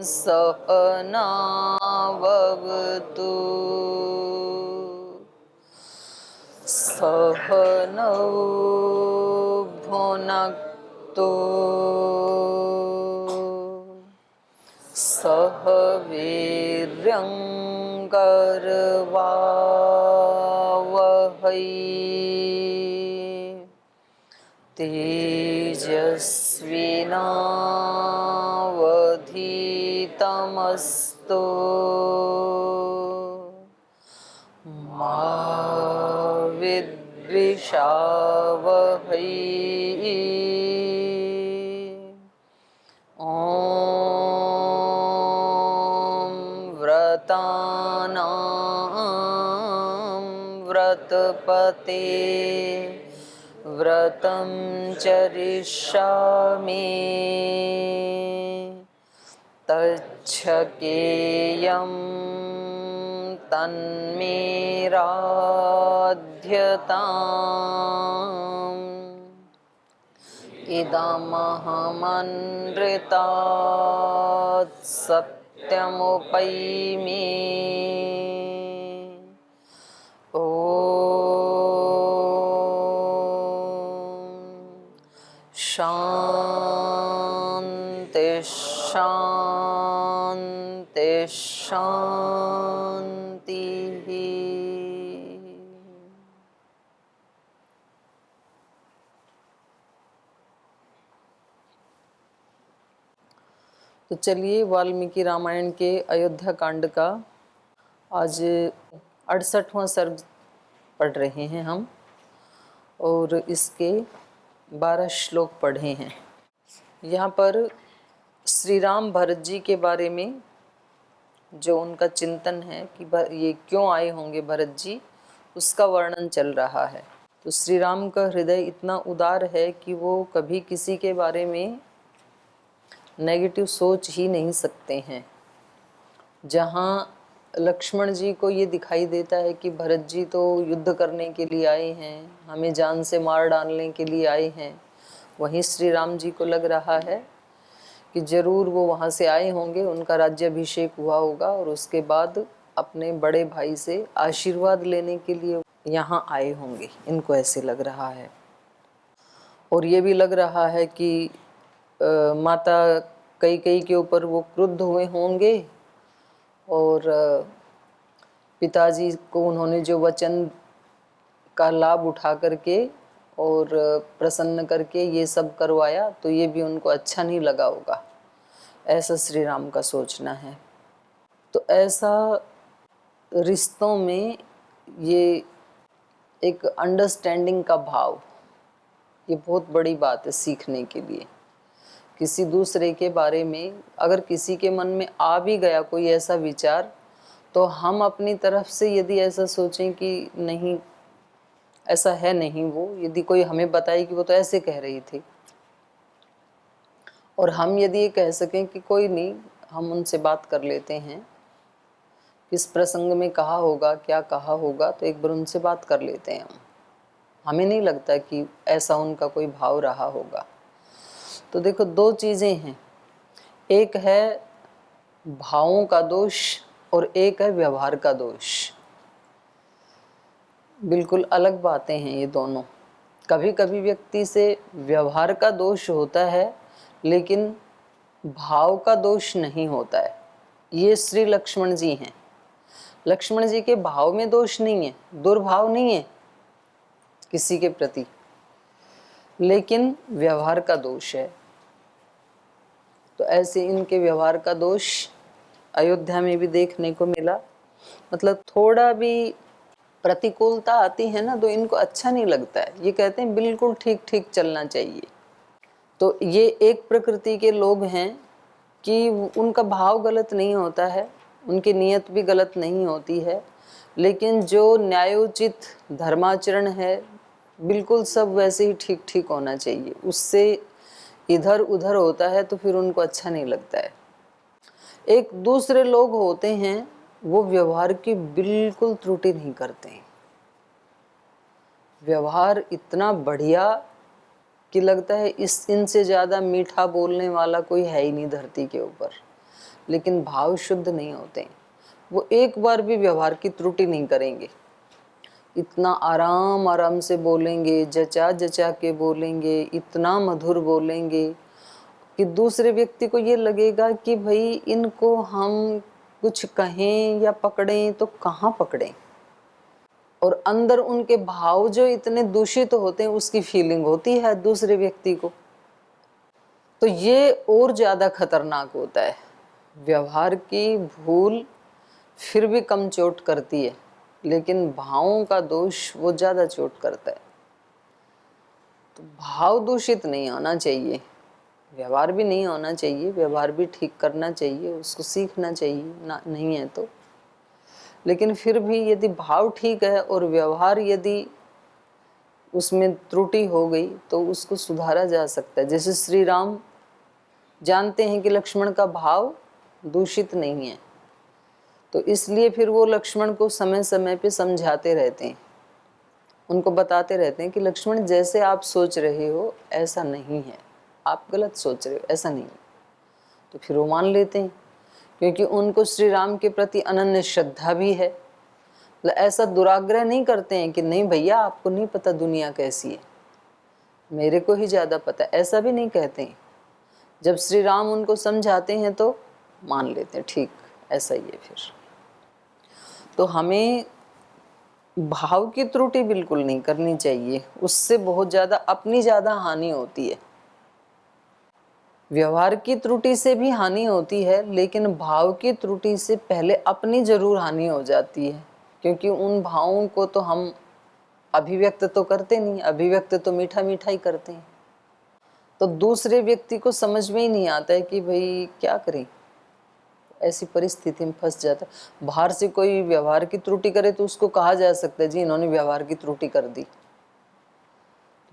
सहनाववतु सहनौ भुनक्तु सह वीर्यं करवावहै तेजस्विनावधीतमस्तु मा विद्विषावहै व्रतानां व्रतपते व्रतं चरिष्यामि तच्छकेयं तन्मे राध्यताम् इदमहमनृतात् सत्यमुपैमि ॐ शान्ति शान्ति शान्तिः। तो चलिए वाल्मीकि रामायण के अयोध्या कांड का आज 68वां सर्ग पढ़ रहे हैं हम और इसके 12 श्लोक पढ़े हैं। यहाँ पर श्री राम भरत जी के बारे में जो उनका चिंतन है कि ये क्यों आए होंगे भरत जी, उसका वर्णन चल रहा है। तो श्री राम का हृदय इतना उदार है कि वो कभी किसी के बारे में नेगेटिव सोच ही नहीं सकते हैं। जहाँ लक्ष्मण जी को ये दिखाई देता है कि भरत जी तो युद्ध करने के लिए आए हैं, हमें जान से मार डालने के लिए आए हैं, वहीं श्री राम जी को लग रहा है कि जरूर वो वहाँ से आए होंगे, उनका राज्याभिषेक हुआ होगा और उसके बाद अपने बड़े भाई से आशीर्वाद लेने के लिए यहाँ आए होंगे। इनको ऐसे लग रहा है। और ये भी लग रहा है कि माता कैकेयी के ऊपर वो क्रुद्ध हुए होंगे और पिताजी को उन्होंने जो वचन का लाभ उठा करके और प्रसन्न करके ये सब करवाया, तो ये भी उनको अच्छा नहीं लगा होगा, ऐसा श्री राम का सोचना है। तो ऐसा रिश्तों में ये एक अंडरस्टैंडिंग का भाव, ये बहुत बड़ी बात है सीखने के लिए। किसी दूसरे के बारे में अगर किसी के मन में आ भी गया कोई ऐसा विचार, तो हम अपनी तरफ से यदि ऐसा सोचें कि नहीं ऐसा है नहीं, वो यदि कोई हमें बताए कि वो तो ऐसे कह रही थी, और हम यदि ये कह सकें कि कोई नहीं, हम उनसे बात कर लेते हैं, किस प्रसंग में कहा होगा, क्या कहा होगा, तो एक बार उनसे बात कर लेते हैं हमें नहीं लगता कि ऐसा उनका कोई भाव रहा होगा। तो देखो दो चीज़ें हैं, एक है भावों का दोष और एक है व्यवहार का दोष। बिल्कुल अलग बातें हैं ये दोनों। कभी कभी व्यक्ति से व्यवहार का दोष होता है लेकिन भाव का दोष नहीं होता है। ये श्री लक्ष्मण जी हैं। लक्ष्मण जी के भाव में दोष नहीं है, दुर्भाव नहीं है किसी के प्रति, लेकिन व्यवहार का दोष है। तो ऐसे इनके व्यवहार का दोष अयोध्या में भी देखने को मिला। मतलब थोड़ा भी प्रतिकूलता आती है ना, तो इनको अच्छा नहीं लगता है। ये कहते हैं बिल्कुल ठीक ठीक चलना चाहिए। तो ये एक प्रकृति के लोग हैं कि उनका भाव गलत नहीं होता है, उनकी नीयत भी गलत नहीं होती है, लेकिन जो न्यायोचित धर्माचरण है बिल्कुल सब वैसे ही ठीक ठीक होना चाहिए। उससे इधर उधर होता है तो फिर उनको अच्छा नहीं लगता है। एक दूसरे लोग होते हैं वो व्यवहार की बिल्कुल त्रुटि नहीं करते हैं। व्यवहार इतना बढ़िया कि लगता है इनसे ज़्यादा मीठा बोलने वाला कोई है ही नहीं धरती के ऊपर। लेकिन भाव शुद्ध नहीं होते। वो एक बार भी व्यवहार की त्रुटि नहीं करेंगे, इतना आराम आराम से बोलेंगे, जचा जचा के बोलेंगे, इतना मधुर बोलेंगे कि दूसरे व्यक्ति को ये लगेगा कि भाई इनको हम कुछ कहें या पकड़ें तो कहाँ पकड़ें। और अंदर उनके भाव जो इतने दूषित होते हैं उसकी फीलिंग होती है दूसरे व्यक्ति को, तो ये और ज़्यादा खतरनाक होता है। व्यवहार की भूल फिर भी कम चोट करती है, लेकिन भावों का दोष वो ज़्यादा चोट करता है। तो भाव दूषित नहीं होना चाहिए, व्यवहार भी नहीं होना चाहिए, व्यवहार भी ठीक करना चाहिए, उसको सीखना चाहिए ना, नहीं है तो। लेकिन फिर भी यदि भाव ठीक है और व्यवहार यदि उसमें त्रुटि हो गई तो उसको सुधारा जा सकता है। जैसे श्री राम जानते हैं कि लक्ष्मण का भाव दूषित नहीं है, तो इसलिए फिर वो लक्ष्मण को समय समय पे समझाते रहते हैं, उनको बताते रहते हैं कि लक्ष्मण जैसे आप सोच रहे हो ऐसा नहीं है, आप गलत सोच रहे हो, ऐसा नहीं है। तो फिर वो मान लेते हैं, क्योंकि उनको श्री राम के प्रति अनन्य श्रद्धा भी है। ऐसा दुराग्रह नहीं करते हैं कि नहीं भैया आपको नहीं पता दुनिया कैसी है, मेरे को ही ज़्यादा पता है, ऐसा भी नहीं कहते हैं। जब श्री राम उनको समझाते हैं तो मान लेते हैं, ठीक ऐसा ही है। फिर तो हमें भाव की त्रुटि बिल्कुल नहीं करनी चाहिए, उससे बहुत ज़्यादा अपनी ज़्यादा हानि होती है। व्यवहार की त्रुटि से भी हानि होती है, लेकिन भाव की त्रुटि से पहले अपनी जरूर हानि हो जाती है, क्योंकि उन भावों को तो हम अभिव्यक्त तो करते नहीं, अभिव्यक्त तो मीठा मीठा ही करते हैं। तो दूसरे व्यक्ति को समझ में ही नहीं आता है कि भाई क्या करें, ऐसी परिस्थिति में फंस जाता है। बाहर से कोई व्यवहार की त्रुटि करे तो उसको कहा जा सकता है जी इन्होंने व्यवहार की त्रुटि कर दी।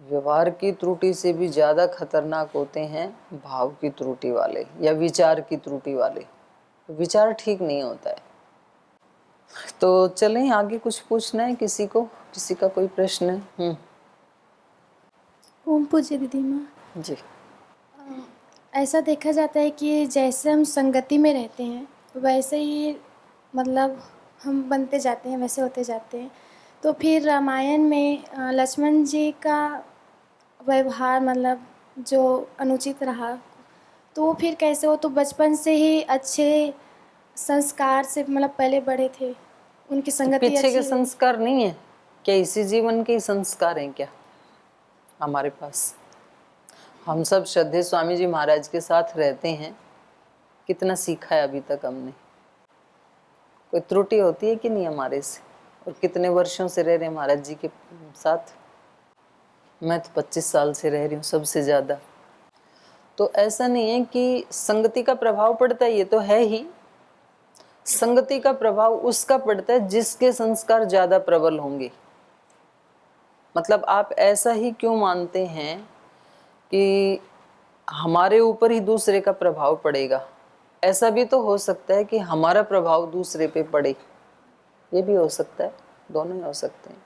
व्यवहार की त्रुटि से भी ज़्यादा खतरनाक होते हैं भाव की त्रुटि वाले या विचार की त्रुटि वाले। विचार ठीक नहीं होता है। तो चलें आगे, कुछ पूछना है किसी को, किसी का कोई प्रश्न है? ओम पूज्य दीदी माँ जी। ऐसा देखा जाता है कि जैसे हम संगति में रहते हैं वैसे ही मतलब हम बनते जाते हैं, वैसे होते जाते हैं। तो फिर रामायण में लक्ष्मण जी का व्यवहार मतलब जो अनुचित रहा, तो वो फिर कैसे? वो तो बचपन से ही अच्छे संस्कार से मतलब पले बड़े थे, उनकी तो संगति पीछे के अच्छी रही। संस्कार नहीं है क्या? इसी जीवन के संस्कार हैं क्या हमारे पास? हम सब श्रद्धेय स्वामी जी महाराज के साथ रहते हैं, कितना सीखा है अभी तक हमने? कोई त्रुटि होती है कि नहीं हमारे से? और कितने वर्षों से रह रहे हैं महाराज जी के साथ? मैं तो 25 साल से रह रही हूँ, सबसे ज़्यादा। तो ऐसा नहीं है कि संगति का प्रभाव पड़ता है, ये तो है ही। संगति का प्रभाव उसका पड़ता है जिसके संस्कार ज़्यादा प्रबल होंगे। मतलब आप ऐसा ही क्यों मानते हैं कि हमारे ऊपर ही दूसरे का प्रभाव पड़ेगा? ऐसा भी तो हो सकता है कि हमारा प्रभाव दूसरे पे पड़े, ये भी हो सकता है, दोनों ही हो सकते हैं।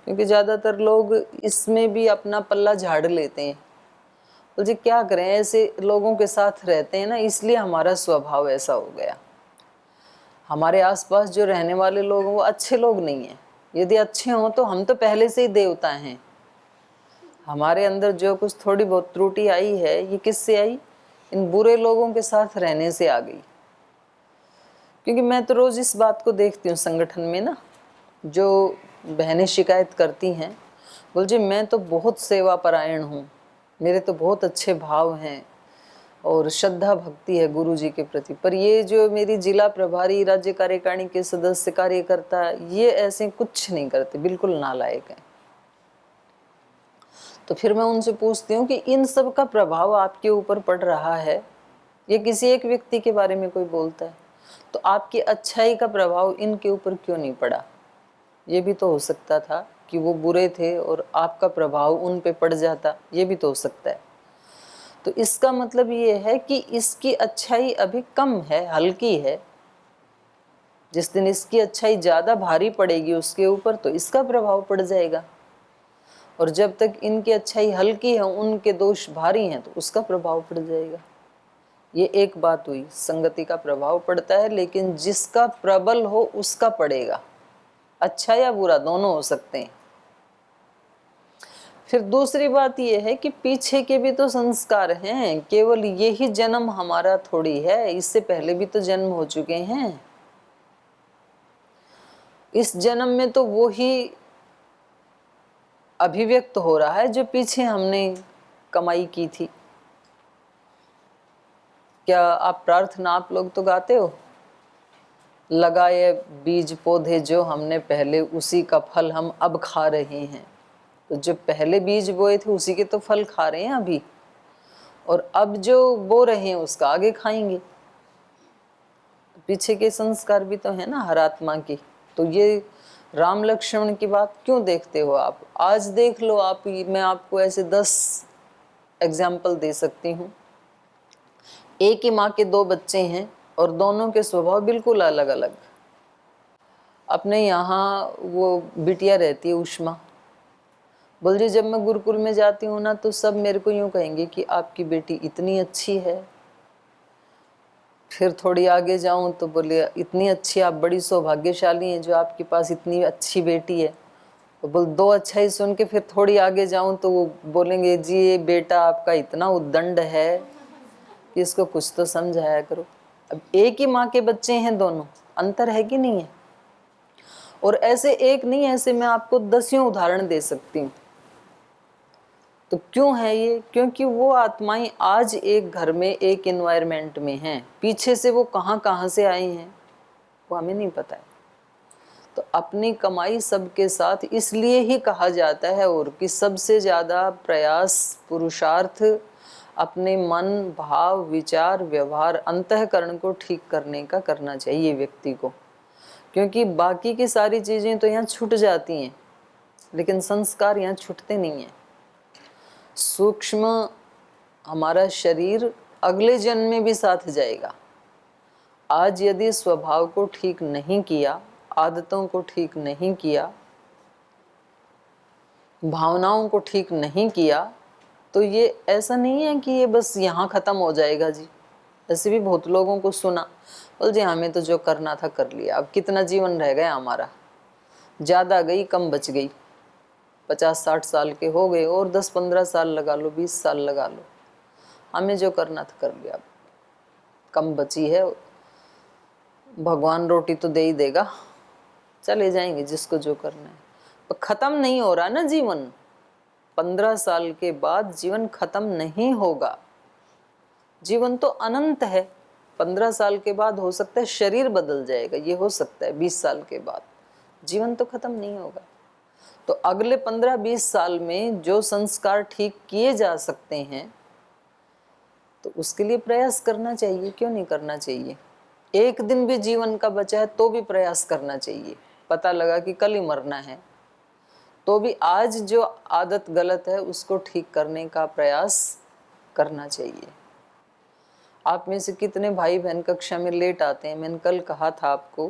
क्योंकि ज़्यादातर लोग इसमें भी अपना पल्ला झाड़ लेते हैं। तो जी क्या करें, ऐसे लोगों के साथ रहते हैं ना, इसलिए हमारा स्वभाव ऐसा हो गया। हमारे आसपास जो रहने वाले लोग हैं वो अच्छे लोग नहीं हैं। यदि अच्छे हों तो हम तो पहले से ही देवता हैं। हमारे अंदर जो कुछ थोड़ी बहुत त्रुटि आई है, ये किससे आई? इन बुरे लोगों के साथ रहने से आ गई। क्योंकि मैं तो रोज़ इस बात को देखती हूँ संगठन में ना, जो बहनें शिकायत करती हैं, बोल जी मैं तो बहुत सेवा परायण हूँ, मेरे तो बहुत अच्छे भाव हैं और श्रद्धा भक्ति है गुरु जी के प्रति, पर ये जो मेरी जिला प्रभारी, राज्य कार्यकारिणी के सदस्य, कार्यकर्ता, ये ऐसे कुछ नहीं करते, बिल्कुल नालायक हैं। तो फिर मैं उनसे पूछती हूँ कि इन सब का प्रभाव आपके ऊपर पड़ रहा है, ये किसी एक व्यक्ति के बारे में कोई बोलता है, तो आपकी अच्छाई का प्रभाव इनके ऊपर क्यों नहीं पड़ा? ये भी तो हो सकता था कि वो बुरे थे और आपका प्रभाव उन पे पड़ जाता, ये भी तो हो सकता है। तो इसका मतलब ये है कि इसकी अच्छाई अभी कम है, हल्की है। जिस दिन इसकी अच्छाई ज़्यादा भारी पड़ेगी उसके ऊपर तो इसका प्रभाव पड़ जाएगा, और जब तक इनकी अच्छाई हल्की है, उनके दोष भारी हैं, तो उसका प्रभाव पड़ जाएगा। ये एक बात हुई, संगति का प्रभाव पड़ता है, लेकिन जिसका प्रबल हो उसका पड़ेगा, अच्छा या बुरा दोनों हो सकते हैं। फिर दूसरी बात यह है कि पीछे के भी तो संस्कार हैं, केवल यही जन्म हमारा थोड़ी है, इससे पहले भी तो जन्म हो चुके हैं। इस जन्म में तो वो ही अभिव्यक्त हो रहा है जो पीछे हमने कमाई की थी। क्या आप प्रार्थना आप लोग तो गाते हो, लगाए बीज पौधे जो हमने पहले, उसी का फल हम अब खा रहे हैं। तो जो पहले बीज बोए थे उसी के तो फल खा रहे हैं अभी, और अब जो बो रहे हैं उसका आगे खाएंगे। पीछे के संस्कार भी तो है ना हर आत्मा की। तो ये राम लक्ष्मण की बात क्यों देखते हो आप, आज देख लो आप। मैं आपको ऐसे 10 एग्जाम्पल दे सकती हूँ। एक ही माँ के 2 बच्चे हैं और दोनों के स्वभाव बिल्कुल अलग अलग। अपने यहाँ वो बिटिया रहती है उष्मा, बोल जी जब मैं गुरुकुल में जाती हूँ ना तो सब मेरे को यूँ कहेंगे कि आपकी बेटी इतनी अच्छी है। फिर थोड़ी आगे जाऊँ तो बोले इतनी अच्छी, आप बड़ी सौभाग्यशाली हैं जो आपके पास इतनी अच्छी बेटी है। तो बोल 2 अच्छाई सुन के फिर थोड़ी आगे जाऊँ तो वो बोलेंगे जी ये बेटा आपका इतना उद्दंड है कि इसको कुछ तो समझाया करो। अब एक ही माँ के बच्चे हैं दोनों, अंतर है कि नहीं है। और ऐसे एक नहीं, ऐसे मैं आपको 10 उदाहरण दे सकती हूँ। तो क्यों है ये, क्योंकि वो आत्माएं आज एक घर में एक एनवायरनमेंट में हैं, पीछे से वो कहाँ कहाँ से आई हैं वो हमें नहीं पता है। तो अपनी कमाई सबके साथ इसलिए ही कहा जाता है, और कि सबसे ज़्यादा प्रयास पुरुषार्थ अपने मन भाव विचार व्यवहार अंतःकरण को ठीक करने का करना चाहिए व्यक्ति को। क्योंकि बाकी की सारी चीज़ें तो यहाँ छूट जाती हैं, लेकिन संस्कार यहाँ छूटते नहीं हैं। सूक्ष्म हमारा शरीर अगले जन्म में भी साथ जाएगा। आज यदि स्वभाव को ठीक नहीं किया, आदतों को ठीक नहीं किया, भावनाओं को ठीक नहीं किया, तो ये ऐसा नहीं है कि ये बस यहाँ ख़त्म हो जाएगा जी। ऐसे भी बहुत लोगों को सुना, बोल जी हमें तो जो करना था कर लिया, अब कितना जीवन रह गया हमारा, ज़्यादा गई कम बच गई। 50-60 साल के हो गए और 10-15 साल लगा लो, 20 साल लगा लो, हमें जो करना था कर लिया, कम बची है, भगवान रोटी तो दे ही देगा, चले जाएंगे जिसको जो करना है। पर ख़त्म नहीं हो रहा ना जीवन। 15 साल के बाद जीवन ख़त्म नहीं होगा, जीवन तो अनंत है। 15 साल के बाद हो सकता है शरीर बदल जाएगा, ये हो सकता है 20 साल के बाद, जीवन तो ख़त्म नहीं होगा। तो अगले 15-20 साल में जो संस्कार ठीक किए जा सकते हैं तो उसके लिए प्रयास करना चाहिए, क्यों नहीं करना चाहिए। एक दिन भी जीवन का बचा है तो भी प्रयास करना चाहिए। पता लगा कि कल ही मरना है तो भी आज जो आदत गलत है उसको ठीक करने का प्रयास करना चाहिए। आप में से कितने भाई बहन कक्षा में लेट आते हैं, मैंने कल कहा था आपको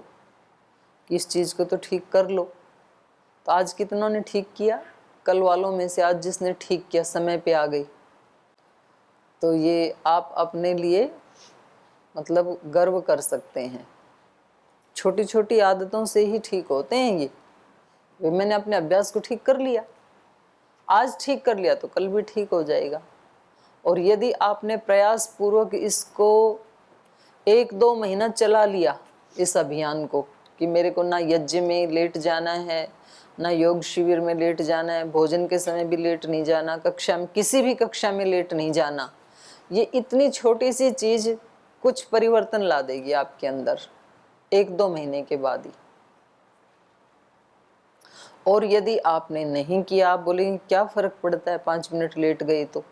कि इस चीज़ को तो ठीक कर लो, तो आज कितनों ने ठीक किया। कल वालों में से आज जिसने ठीक किया समय पे आ गई, तो ये आप अपने लिए मतलब गर्व कर सकते हैं। छोटी छोटी आदतों से ही ठीक होते हैं ये। मैंने अपने अभ्यास को ठीक कर लिया, आज ठीक कर लिया तो कल भी ठीक हो जाएगा। और यदि आपने प्रयास पूर्वक इसको 1-2 महीना चला लिया इस अभियान को, कि मेरे को ना यज्ञ में लेट जाना है, ना योग शिविर में लेट जाना है, भोजन के समय भी लेट नहीं जाना, कक्षा में किसी भी कक्षा में लेट नहीं जाना, ये इतनी छोटी सी चीज़ कुछ परिवर्तन ला देगी आपके अंदर 1-2 महीने के बाद ही। और यदि आपने नहीं किया, आप बोलेंगे क्या फ़र्क पड़ता है 5 मिनट लेट गए तो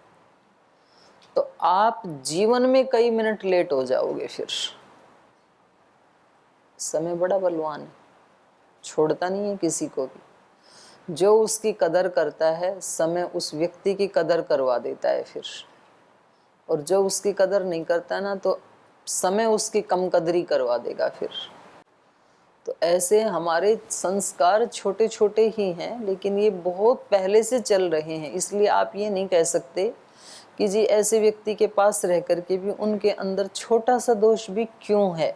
आप जीवन में कई मिनट लेट हो जाओगे। फिर समय बड़ा बलवान है, छोड़ता नहीं है किसी को भी। जो उसकी कदर करता है समय उस व्यक्ति की कदर करवा देता है फिर, और जो उसकी कदर नहीं करता ना तो समय उसकी कम कदरी करवा देगा फिर। तो ऐसे हमारे संस्कार छोटे छोटे ही हैं, लेकिन ये बहुत पहले से चल रहे हैं। इसलिए आप ये नहीं कह सकते कि जी ऐसे व्यक्ति के पास रह करके भी उनके अंदर छोटा सा दोष भी क्यों है।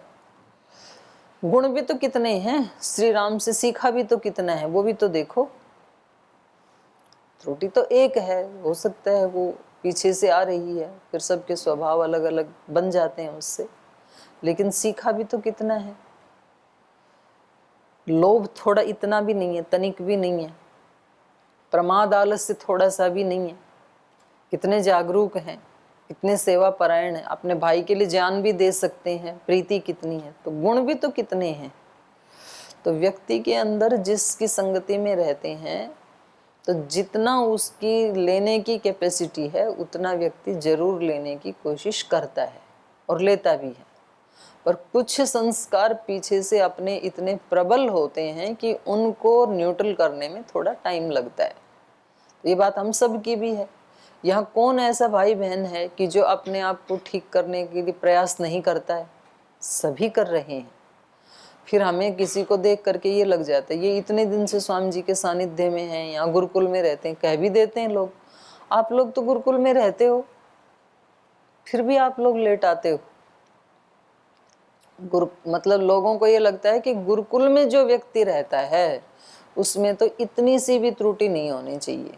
गुण भी तो कितने हैं, श्री राम से सीखा भी तो कितना है, वो भी तो देखो। त्रुटि तो एक है, हो सकता है वो पीछे से आ रही है, फिर सबके स्वभाव अलग अलग बन जाते हैं उससे, लेकिन सीखा भी तो कितना है। लोभ थोड़ा इतना भी नहीं है, तनिक भी नहीं है। प्रमाद आलस्य थोड़ा सा भी नहीं है। कितने जागरूक हैं, कितने सेवा परायण हैं, अपने भाई के लिए जान भी दे सकते हैं, प्रीति कितनी है। तो गुण भी तो कितने हैं। तो व्यक्ति के अंदर जिसकी संगति में रहते हैं, तो जितना उसकी लेने की कैपेसिटी है उतना व्यक्ति जरूर लेने की कोशिश करता है और लेता भी है। पर कुछ संस्कार पीछे से अपने इतने प्रबल होते हैं कि उनको न्यूट्रल करने में थोड़ा टाइम लगता है। तो ये बात हम सब की भी है। यहाँ कौन ऐसा भाई बहन है कि जो अपने आप को ठीक करने के लिए प्रयास नहीं करता है? सभी कर रहे हैं। फिर हमें किसी को देख करके ये लग जाता है ये इतने दिन से स्वामी जी के सानिध्य में हैं, यहाँ गुरुकुल में रहते हैं, कह भी देते हैं लोग, आप लोग तो गुरुकुल में रहते हो, फिर भी आप लोग लेट आते हो। मतलब लोगों को ये लगता है कि गुरुकुल में जो व्यक्ति रहता है उसमें तो इतनी सी भी त्रुटि नहीं होनी चाहिए।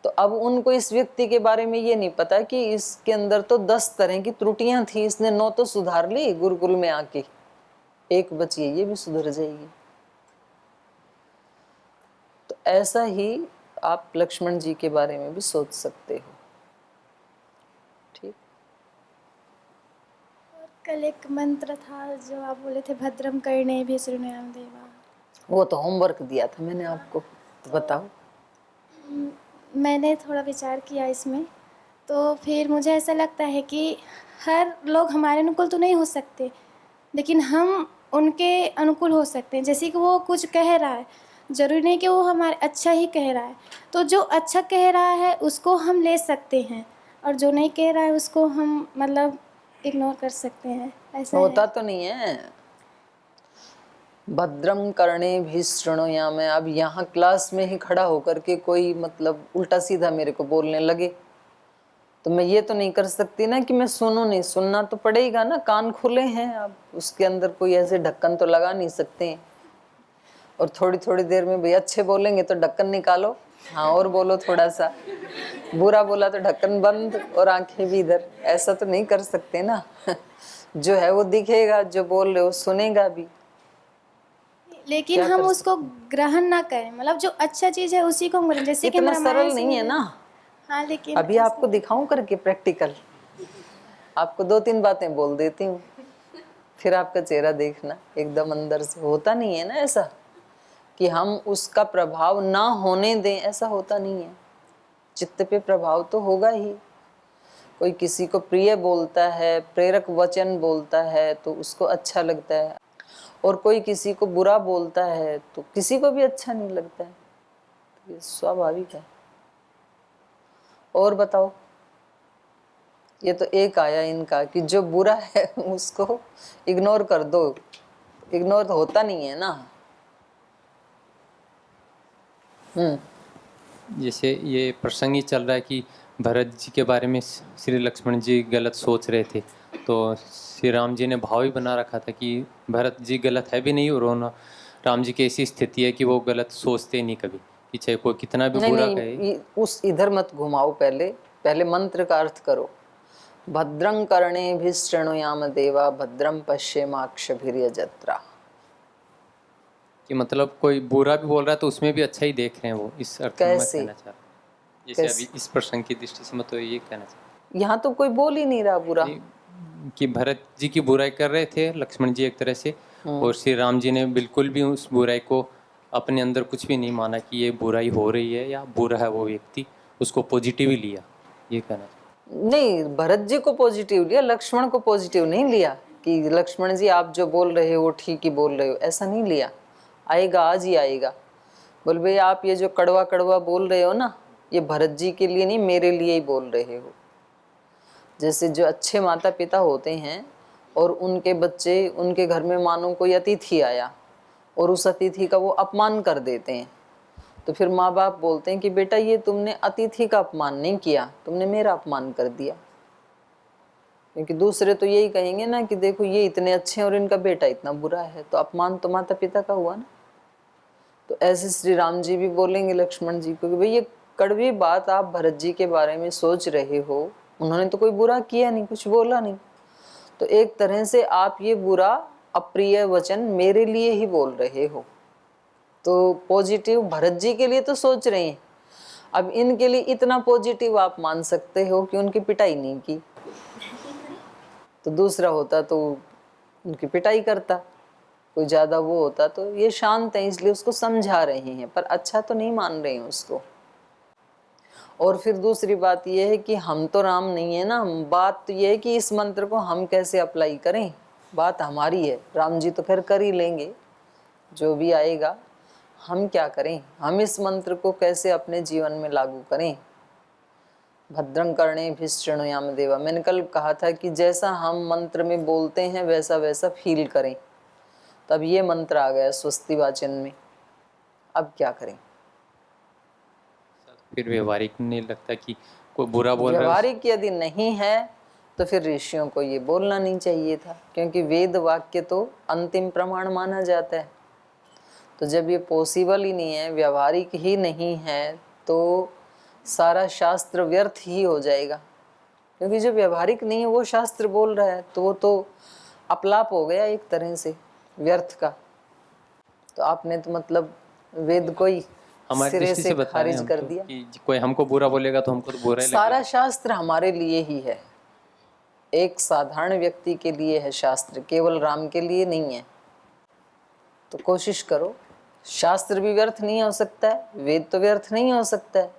तो अब उनको इस व्यक्ति के बारे में ये नहीं पता कि इसके अंदर तो 10 तरह की त्रुटियां थी, इसने 9 तो सुधार ली गुरुकुल में आके, एक बची है, ये भी सुधर जाएगी। तो ऐसा ही आप लक्ष्मण जी के बारे में भी सोच सकते हो। ठीक। और कल एक मंत्र था जो आप बोले थे, भद्रम कर्णे भी शृणुयाम देवा। वो तो होमवर्क दिया था मैंने आपको, तो बताओ। मैंने थोड़ा विचार किया इसमें, तो फिर मुझे ऐसा लगता है कि हर लोग हमारे अनुकूल तो नहीं हो सकते, लेकिन हम उनके अनुकूल हो सकते हैं। जैसे कि वो कुछ कह रहा है, ज़रूरी नहीं कि वो हमारे अच्छा ही कह रहा है, तो जो अच्छा कह रहा है उसको हम ले सकते हैं, और जो नहीं कह रहा है उसको हम मतलब इग्नोर कर सकते हैं। ऐसा होता है। तो नहीं है। भद्रम कर्णे भी शृणुयाम, अब यहाँ क्लास में ही खड़ा होकर के कोई मतलब उल्टा सीधा मेरे को बोलने लगे तो मैं ये तो नहीं कर सकती ना कि मैं सुनूं नहीं, सुनना तो पड़ेगा ना, कान खुले हैं। अब उसके अंदर कोई ऐसे ढक्कन तो लगा नहीं सकते हैं। और थोड़ी थोड़ी देर में भाई अच्छे बोलेंगे तो ढक्कन निकालो, हाँ और बोलो थोड़ा सा, बुरा बोला तो ढक्कन बंद और आंखें भी इधर, ऐसा तो नहीं कर सकते ना। जो है वो दिखेगा, जो बोल रहे हो सुनेगा भी। लेकिन क्या हम कर उसको ग्रहण ना करें, मतलब जो अच्छा चीज़ है उसी को हम ग्रहण, जैसे कि हम इतना रामायण सरल से नहीं है ना। हाँ, लेकिन अभी आपको दिखाऊं करके प्रैक्टिकल, आपको 2-3 बातें बोल देती हूँ, फिर आपका चेहरा देखना एकदम अंदर से। होता नहीं है ना ऐसा कि हम उसका प्रभाव ना होने दें, ऐसा होता नहीं है। चित्त पे प्रभाव तो होगा ही। कोई किसी को प्रिय बोलता है, प्रेरक वचन बोलता है तो उसको अच्छा लगता है, और कोई किसी को बुरा बोलता है तो किसी को भी अच्छा नहीं लगता है। तो ये स्वाभाविक है। और बताओ, ये तो एक आया इनका कि जो बुरा है उसको इग्नोर कर दो। इग्नोर तो होता नहीं है ना। जैसे ये प्रसंग ही चल रहा है कि भरत जी के बारे में श्री लक्ष्मण जी गलत सोच रहे थे, तो श्री राम जी ने भाव ही बना रखा था कि भरत जी गलत है भी नहीं, और राम जी की ऐसी स्थिति है कि वो गलत सोचते नहीं कभी, कि चाहे कोई कितना भी बुरा कहे। उस इधर मत घुमाओ, पहले मंत्र का अर्थ करो। भद्रं कर्णेभिः शृणुयाम देवा, भद्रं पश्येमाक्षभिर्यजत्रा। कि मतलब कोई बुरा भी बोल रहा है तो उसमें भी अच्छा ही देख रहे हैं वो, इस अर्थ में मैं कहना चाह रहा हूँ। जैसे अभी इस प्रसंग की दृष्टि से मैं तो ये कहना चाह रहा हूँ, यहाँ तो कोई बोल ही नहीं रहा बुरा कि भरत जी की बुराई कर रहे थे लक्ष्मण जी एक तरह से, और श्री राम जी ने बिल्कुल भी उस बुराई को अपने अंदर कुछ भी नहीं माना कि ये बुराई हो रही है या बुरा है वो व्यक्ति, उसको पॉजिटिव ही लिया, ये कहना नहीं। भरत जी को पॉजिटिव लिया, लक्ष्मण को पॉजिटिव नहीं लिया कि लक्ष्मण जी आप जो बोल रहे हो ठीक ही बोल रहे हो, ऐसा नहीं लिया। आएगा, आज ही आएगा। बोल भाई आप ये जो कड़वा कड़वा बोल रहे हो ना, ये भरत जी के लिए नहीं, मेरे लिए ही बोल रहे हो। जैसे जो अच्छे माता पिता होते हैं और उनके बच्चे, उनके घर में मानो कोई अतिथि आया और उस अतिथि का वो अपमान कर देते हैं, तो फिर माँ बाप बोलते हैं कि बेटा ये तुमने अतिथि का अपमान नहीं किया, तुमने मेरा अपमान कर दिया। क्योंकि दूसरे तो यही कहेंगे ना कि देखो ये इतने अच्छे हैं और इनका बेटा इतना बुरा है, तो अपमान तो माता पिता का हुआ ना। तो ऐसे श्री राम जी भी बोलेंगे लक्ष्मण जी को कि भाई ये कड़वी बात आप भरत जी के बारे में सोच रहे हो, उन्होंने तो कोई बुरा किया नहीं, कुछ बोला नहीं, तो एक तरह से आप ये बुरा अप्रिय वचन मेरे लिए ही बोल रहे हो। तो पॉजिटिव भरत जी के लिए तो सोच रहे हैं, अब इनके लिए इतना पॉजिटिव आप मान सकते हो कि उनकी पिटाई नहीं की। तो दूसरा होता तो उनकी पिटाई करता, कोई ज़्यादा वो होता। तो ये शांत है इसलिए उसको समझा रहे हैं, पर अच्छा तो नहीं मान रहे हैं उसको। और फिर दूसरी बात ये है कि हम तो राम नहीं है ना, बात तो ये है कि इस मंत्र को हम कैसे अप्लाई करें, बात हमारी है। राम जी तो फिर कर ही लेंगे जो भी आएगा, हम क्या करें, हम इस मंत्र को कैसे अपने जीवन में लागू करें। भद्रं कर्णेभिः शृणुयाम देवा, मैंने कल कहा था कि जैसा हम मंत्र में बोलते हैं वैसा वैसा फील करें। तब ये मंत्र आ गया स्वस्ति वाचन में, अब क्या करें। फिर व्यवहारिक नहीं लगता कि कोई बुरा बोल रहा है व्यवहारिक यदि नहीं है तो फिर ऋषियों को ये बोलना नहीं चाहिए था, क्योंकि वेद वाक्य तो अंतिम प्रमाण माना जाता है। तो जब ये पॉसिबल ही नहीं है, व्यवहारिक ही नहीं है, तो सारा शास्त्र व्यर्थ ही हो जाएगा। क्योंकि जो व्यवहारिक नहीं है वो शास्त्र बोल रहा है, तो वो तो अपलाप हो गया एक तरह से व्यर्थ का। तो आपने तो मतलब वेद को ही हमारी सिरे दृष्टि से से बता रहे हैं खारिज हम कर तो दिया। कि कोई हमको बुरा बोलेगा तो हमको तो बुरा ही सारा लगेगा। शास्त्र हमारे लिए ही है, एक साधारण व्यक्ति के लिए है शास्त्र, केवल राम के लिए नहीं है। तो कोशिश करो, शास्त्र भी व्यर्थ नहीं हो सकता है, वेद तो व्यर्थ नहीं हो सकता है,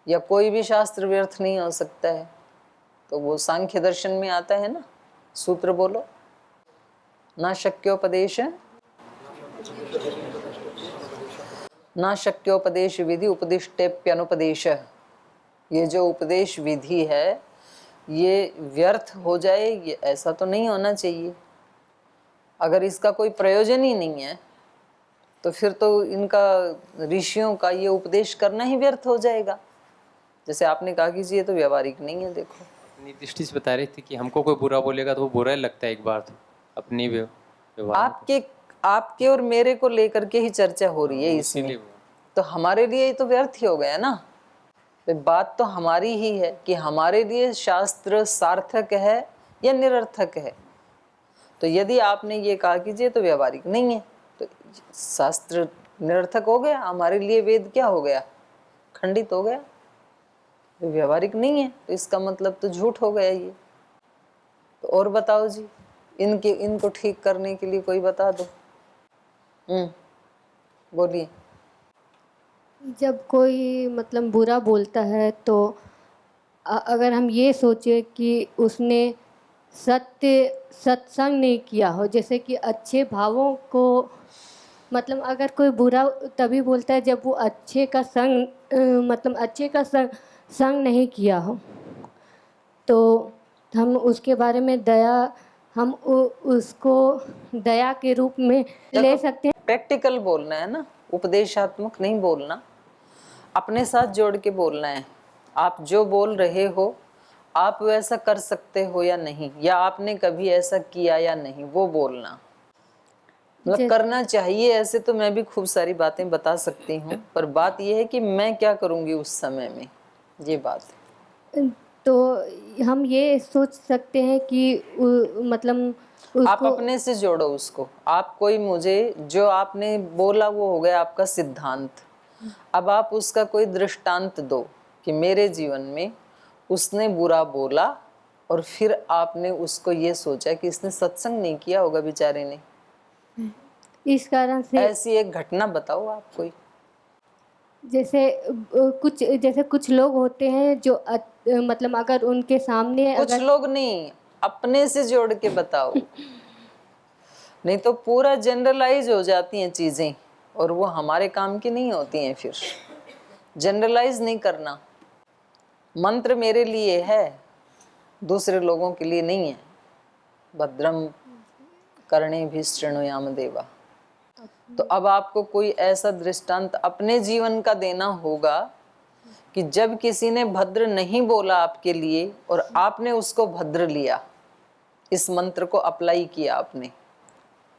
या कोई भी शास्त्र व्यर्थ नहीं हो सकता है। तो वो सांख्य दर्शन में आता है ना, सूत्र बोलो, ना शक्योपदेश ना शक्योपदेश विधि उपदिष्टेप्यनुपदेश। ये जो उपदेश विधि है ये व्यर्थ हो जाए, ये ऐसा तो नहीं होना चाहिए। अगर इसका कोई प्रयोजन ही नहीं है तो फिर तो इनका ऋषियों का ये उपदेश करना ही व्यर्थ हो जाएगा। जैसे आपने कहा कि ये तो व्यवहारिक नहीं है। देखो अपनी दृष्टि से बता रहे थे कि हमको कोई बुरा बोलेगा तो वो बुरा ही लगता है एक बार, तो अपनी व्यवहार में आपके और मेरे को लेकर के ही चर्चा हो रही है इसमें, इसीलिए तो हमारे लिए ये तो व्यर्थ ही हो गया ना। तो बात तो हमारी ही है कि हमारे लिए शास्त्र सार्थक है या निरर्थक है। तो यदि आपने ये कहा कि ये तो व्यवहारिक नहीं है, तो शास्त्र निरर्थक हो गया, हमारे लिए वेद क्या हो गया, खंडित हो गया। तो व्यवहारिक नहीं है तो इसका मतलब तो झूठ हो गया ये। तो और बताओ जी, इनको ठीक करने के लिए कोई बता दो। बोलिए। जब कोई मतलब बुरा बोलता है तो अगर हम ये सोचे कि उसने सत्संग नहीं किया हो, जैसे कि अच्छे भावों को, मतलब अगर कोई बुरा तभी बोलता है जब वो अच्छे का मतलब अच्छे का संग नहीं किया हो, तो हम उसके बारे में हम उसको दया के रूप में ले सकते हैं। प्रैक्टिकल बोलना है ना, उपदेशात्मक नहीं बोलना, अपने साथ जोड़ के बोलना है। आप जो बोल रहे हो आप वैसा कर सकते हो या नहीं, या आपने कभी ऐसा किया या नहीं, वो बोलना। मतलब करना चाहिए ऐसे तो मैं भी खूब सारी बातें बता सकती हूँ, पर बात यह है कि मैं क्या करूँगी उस समय में, ये बात। तो हम ये सोच सकते हैं कि मतलब आप अपने से जोड़ो उसको। आप कोई मुझे जो आपने बोला वो हो गया आपका सिद्धांत। अब आप उसका कोई दृष्टांत दो कि मेरे जीवन में उसने बुरा बोला और फिर आपने उसको ये सोचा कि इसने सत्संग नहीं किया होगा बेचारे ने, इस कारण से ऐसी एक घटना बताओ आप कोई। जैसे कुछ लोग होते हैं जो मतलब अगर उनके सामने कुछ लोग नहीं, अपने से जोड़ के बताओ। नहीं तो पूरा जनरलाइज हो जाती हैं चीजें और वो हमारे काम की नहीं होती हैं। फिर जनरलाइज नहीं करना। मंत्र मेरे लिए है, दूसरे लोगों के लिए नहीं है। भद्रम कर्णेभिः शृणुयाम देवा। तो अब आपको कोई ऐसा दृष्टांत अपने जीवन का देना होगा कि जब किसी ने भद्र नहीं बोला आपके लिए और आपने उसको भद्र लिया, इस मंत्र को अप्लाई किया आपने,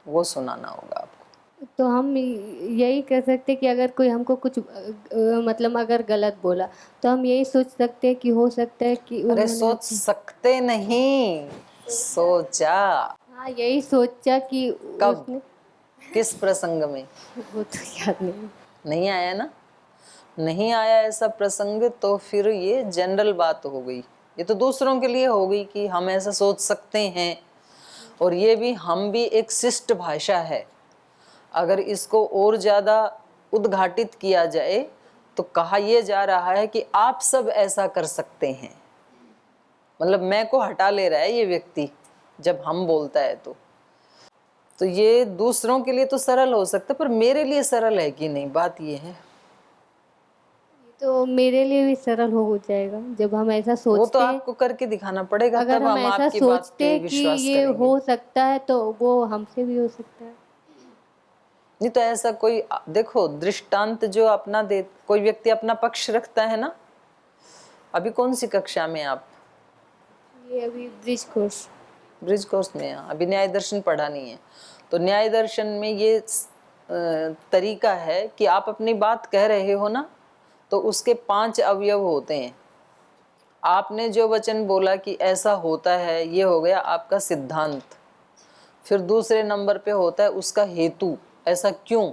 वो सुनाना होगा आपको। तो हम यही कह सकते कि अगर कोई हमको कुछ मतलब अगर गलत बोला तो हम यही सोच सकते हैं कि हो सकता है कि अरे सोच सकते नहीं, सोचा। हाँ, यही सोचा कि कब? उसने किस प्रसंग में? वो तो याद नहीं आया ना? नहीं आया ऐसा प्रसंग, तो फिर ये जनरल बात हो गई। ये तो दूसरों के लिए हो गई कि हम ऐसा सोच सकते हैं, और ये भी हम भी एक शिष्ट भाषा है। अगर इसको और ज़्यादा उद्घाटित किया जाए तो कहा यह जा रहा है कि आप सब ऐसा कर सकते हैं। मतलब मैं को हटा ले रहा है ये व्यक्ति जब हम बोलता है तो ये दूसरों के लिए तो सरल हो सकता है, पर मेरे लिए सरल है कि नहीं, बात ये है। तो मेरे लिए भी सरल हो जाएगा जब हम ऐसा सोचते वो तो आपको करके दिखाना पड़ेगा, अगर तब हम ऐसा आपकी बात सोचते पे कि विश्वास ये करेंगे। हो सकता है तो वो हमसे भी हो सकता है। नहीं तो ऐसा कोई, देखो दृष्टांत जो अपना दे, कोई व्यक्ति अपना पक्ष रखता है ना। अभी कौन सी कक्षा में आप? ये अभी ब्रिज कोर्स में हैं, अभी न्याय दर्शन पढ़ा नहीं है। तो न्याय दर्शन में ये तरीका है कि आप अपनी बात कह रहे हो ना, तो उसके 5 अवयव होते हैं। आपने जो वचन बोला कि ऐसा होता है, ये हो गया आपका सिद्धांत। फिर दूसरे नंबर पे होता है उसका हेतु, ऐसा क्यों।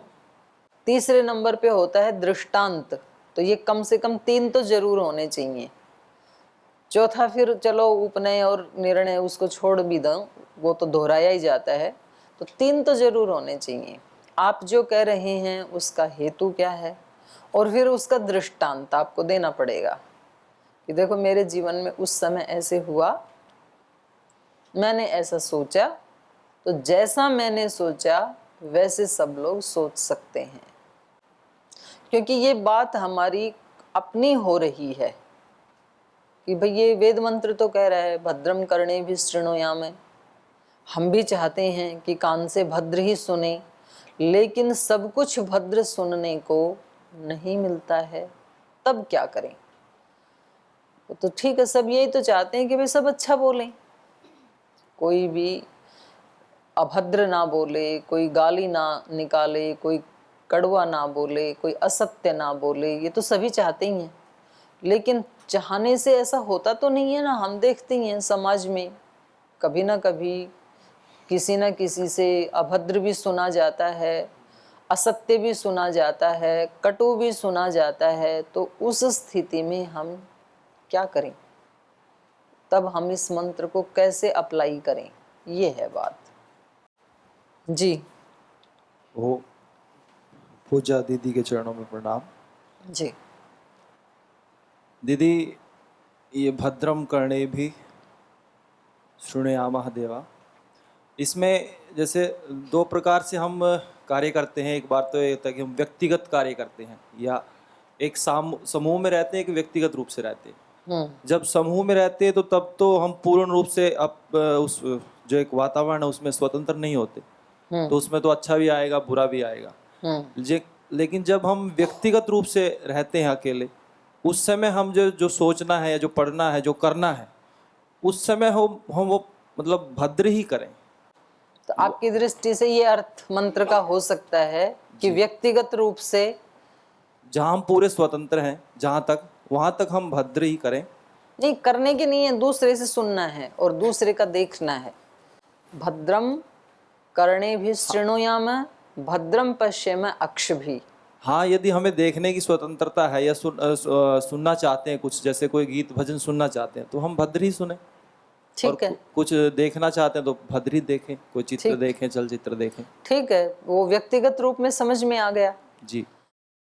तीसरे नंबर पे होता है दृष्टांत, तो ये कम से कम 3 तो जरूर होने चाहिए। चौथा फिर चलो उपनय और निर्णय उसको छोड़ भी दो, वो तो दोहराया ही जाता है। तो 3 तो जरूर होने चाहिए। आप जो कह रहे हैं उसका हेतु क्या है, और फिर उसका दृष्टांत आपको देना पड़ेगा कि देखो मेरे जीवन में उस समय ऐसे हुआ, मैंने ऐसा सोचा, तो जैसा मैंने सोचा वैसे सब लोग सोच सकते हैं। क्योंकि ये बात हमारी अपनी हो रही है कि भाई ये वेद मंत्र तो कह रहा है भद्रम कर्णे भी शृणुयाम। हम भी चाहते हैं कि कान से भद्र ही सुने, लेकिन सब कुछ भद्र सुनने को नहीं मिलता है, तब क्या करें। तो ठीक है, सब यही तो चाहते हैं कि भाई सब अच्छा बोलें, कोई भी अभद्र ना बोले, कोई गाली ना निकाले, कोई कड़वा ना बोले, कोई असत्य ना बोले, ये तो सभी चाहते ही हैं। लेकिन चाहने से ऐसा होता तो नहीं है ना। हम देखते ही हैं समाज में कभी ना कभी किसी न किसी से अभद्र भी सुना जाता है, असत्य भी सुना जाता है, कटु भी सुना जाता है। तो उस स्थिति में हम क्या करें, तब हम इस मंत्र को कैसे अप्लाई करें, ये है बात। जी वो पूजा दीदी के चरणों में प्रणाम। जी। दीदी, ये भद्रम कर्णे भी शृणुयामः देवा, इसमें जैसे 2 प्रकार से हम कार्य करते हैं। एक बार तो ये होता है कि हम व्यक्तिगत कार्य करते हैं, या एक समूह में रहते हैं, एक व्यक्तिगत रूप से रहते हैं। जब समूह में रहते हैं तो तब तो हम पूर्ण रूप से उस जो एक वातावरण है उसमें स्वतंत्र नहीं होते, तो उसमें तो अच्छा भी आएगा बुरा भी आएगा। लेकिन जब हम व्यक्तिगत रूप से रहते हैं अकेले, उस समय हम जो सोचना है या जो पढ़ना है, जो करना है, उस समय हम वो मतलब भद्र ही करें। तो आपकी दृष्टि से ये अर्थ मंत्र का हो सकता है कि व्यक्तिगत रूप से जहाँ हम पूरे स्वतंत्र हैं, जहाँ तक वहाँ तक हम भद्र ही करें। नहीं, करने की नहीं है, दूसरे से सुनना है और दूसरे का देखना है। भद्रम कर्णे भी शृणुयाम भद्रम पश्येम अक्ष भी। हाँ, यदि हमें देखने की स्वतंत्रता है या सुनना चाहते हैं कुछ, जैसे कोई गीत भजन सुनना चाहते हैं तो हम भद्र ही सुने। ठीक है। कुछ देखना चाहते हैं तो भद्र ही देखें, कोई चित्र देखें, चलचित्र देखें। ठीक है, वो व्यक्तिगत रूप में समझ में आ गया। जी।